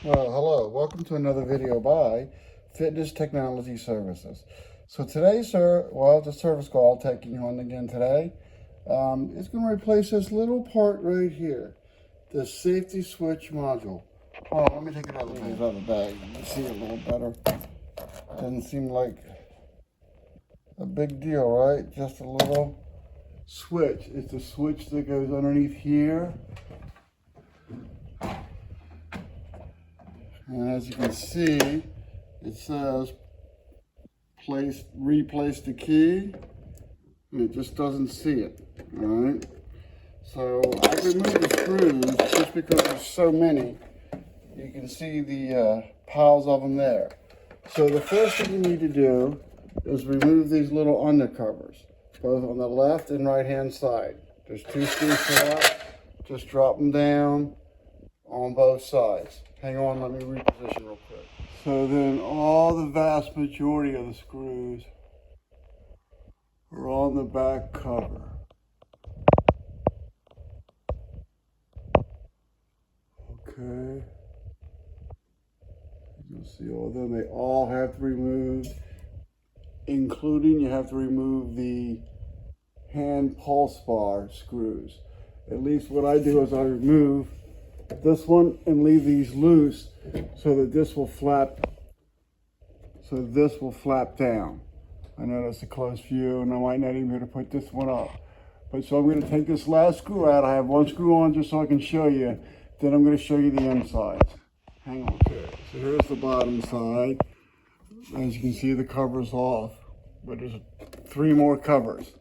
Well, hello. Welcome to another video by Fitness Technology Services. So today, sir, well, the service call I'm taking you on again today is going to replace this little part right here, the safety switch module. Oh, let me take it out of the bag. You can see it a little better. Doesn't seem like a big deal, right? Just a little switch. It's the switch that goes underneath here. And as you can see, it says replace the key, and it just doesn't see it, all right? So I removed the screws just because there's so many. You can see the piles of them there. So the first thing you need to do is remove these little undercovers, both on the left and right hand side. There's two screws for that. Just drop them down on both sides. Hang on, let me reposition real quick. So then all the vast majority of the screws are on the back cover. Okay. You'll see all of them. They all have to be removed, including you have to remove the hand pulse bar screws. At least what I do is I remove this one and leave these loose so that this will flap down. I know that's a close view and I might not even be able to put this one up. But so I'm going to take this last screw out. I have one screw on just so I can show you. Then I'm going to show you the insides. Hang on. Okay, so here's the bottom side. As you can see, the cover's off, but there's 3 more covers.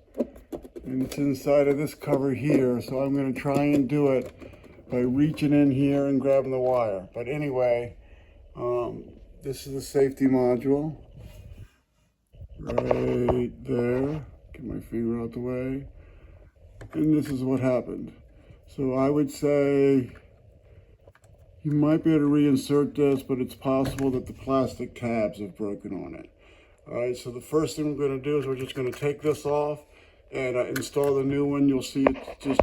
And it's inside of this cover here, so I'm going to try and do it by reaching in here and grabbing the wire. But anyway, this is the safety module right there. Get my finger out the way. And this is what happened. So I would say you might be able to reinsert this, but it's possible that the plastic tabs have broken on it. All right, so the first thing we're going to do is we're just going to take this off and install the new one. You'll see it's just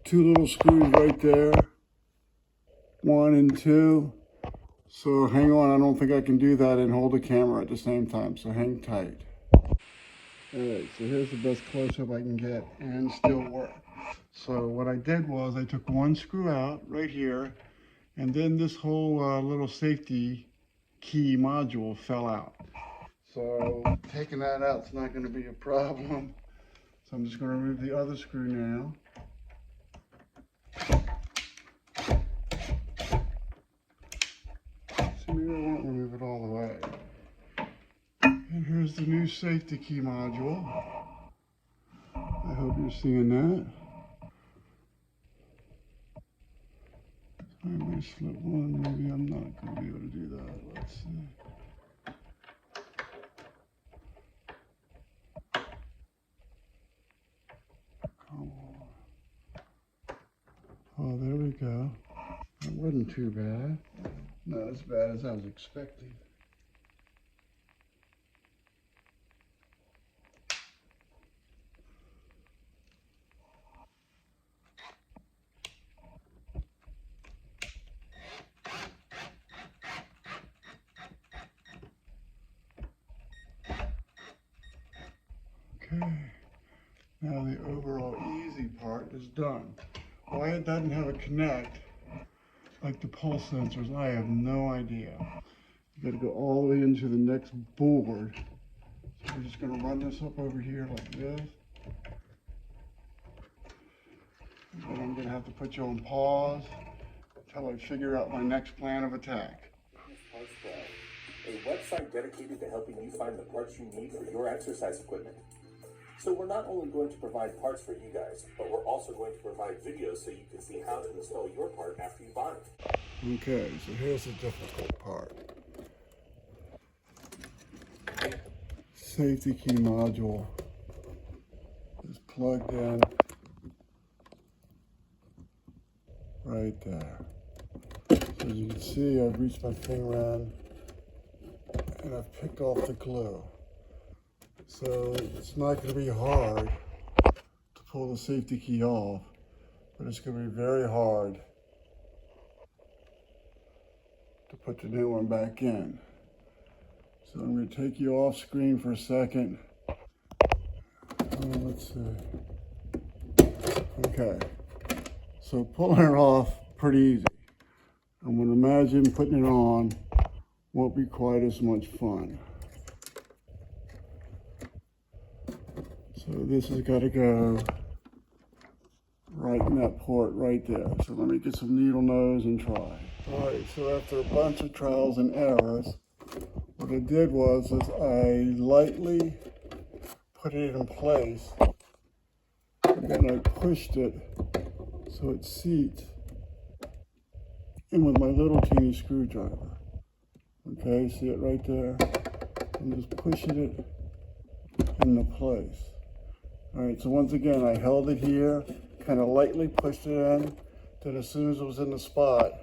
2 little screws right there, 1 and 2. So hang on, I don't think I can do that and hold the camera at the same time, so hang tight. All right, so here's the best close-up I can get and still work. So what I did was I took 1 screw out right here, and then this whole little safety key module fell out. So taking that out is not going to be a problem. So I'm just going to remove the other screw now. So maybe I won't remove it all the way. And here's the new safety key module. I hope you're seeing that. I may slip one, maybe I'm not going to be able to do that. Let's see. Come on. Oh, there we go. That wasn't too bad. Not as bad as I was expecting. Okay, now the overall easy part is done. Why it doesn't have a connect like the pulse sensors, I have no idea. You got to go all the way into the next board. So we're just going to run this up over here like this. And then I'm going to have to put you on pause until I figure out my next plan of attack. A website dedicated to helping you find the parts you need for your exercise equipment. So we're not only going to provide parts for you guys, but we're also going to provide videos so you can see how to install your part after you buy it. Okay, so here's the difficult part. Safety key module is plugged in right there. So as you can see, I've reached my finger in and I've picked off the glue. So it's not going to be hard to pull the safety key off, but it's going to be very hard put the new one back in. So I'm going to take you off screen for a second. Let's see. Okay. So pulling it off, pretty easy. I'm going to imagine putting it on won't be quite as much fun. So this has got to go right in that port right there. So let me get some needle nose and try. All right, so after a bunch of trials and errors, what I did was I lightly put it in place, and then I pushed it so it seats in with my little teeny screwdriver. Okay, see it right there? I'm just pushing it into place. All right, so once again, I held it here, kind of lightly pushed it in, then as soon as it was in the spot,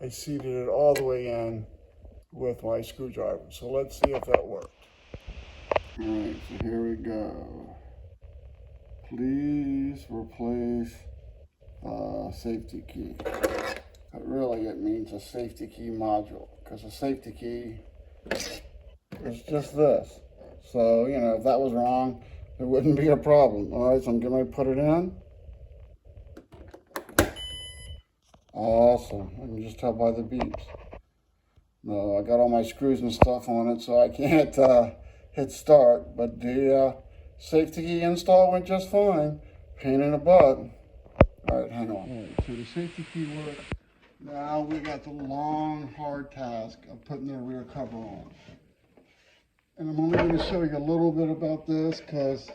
I seated it all the way in with my screwdriver. So let's see if that worked. All right, so here we go. Please replace the safety key. But really it means a safety key module, because a safety key is just this. So, you know, if that was wrong, it wouldn't be a problem. All right, so I'm getting ready to put it in. Awesome. I can just tell by the beeps. No, I got all my screws and stuff on it, so I can't hit start. But the safety key install went just fine. Pain in the butt. All right, hang on. All right, so the safety key worked. Now we got the long, hard task of putting the rear cover on. And I'm only going to show you a little bit about this because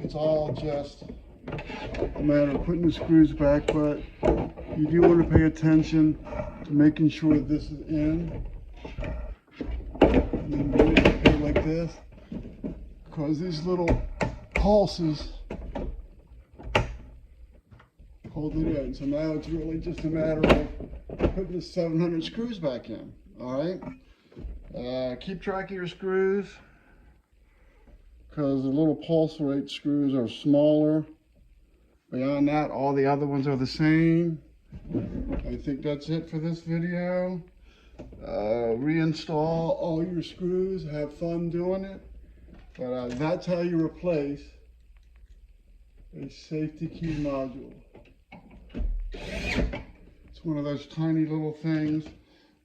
it's all just a matter of putting the screws back, but you do want to pay attention to making sure this is in. And then bring it up like this, because these little pulses hold it in. So now it's really just a matter of putting the 700 screws back in. All right. Keep track of your screws, because the little pulse rate screws are smaller. Beyond that, all the other ones are the same. I think that's it for this video. Reinstall all your screws. Have fun doing it. But that's how you replace a safety key module. It's one of those tiny little things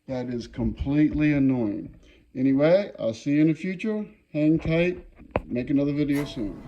that is completely annoying. Anyway, I'll see you in the future. Hang tight. Make another video soon.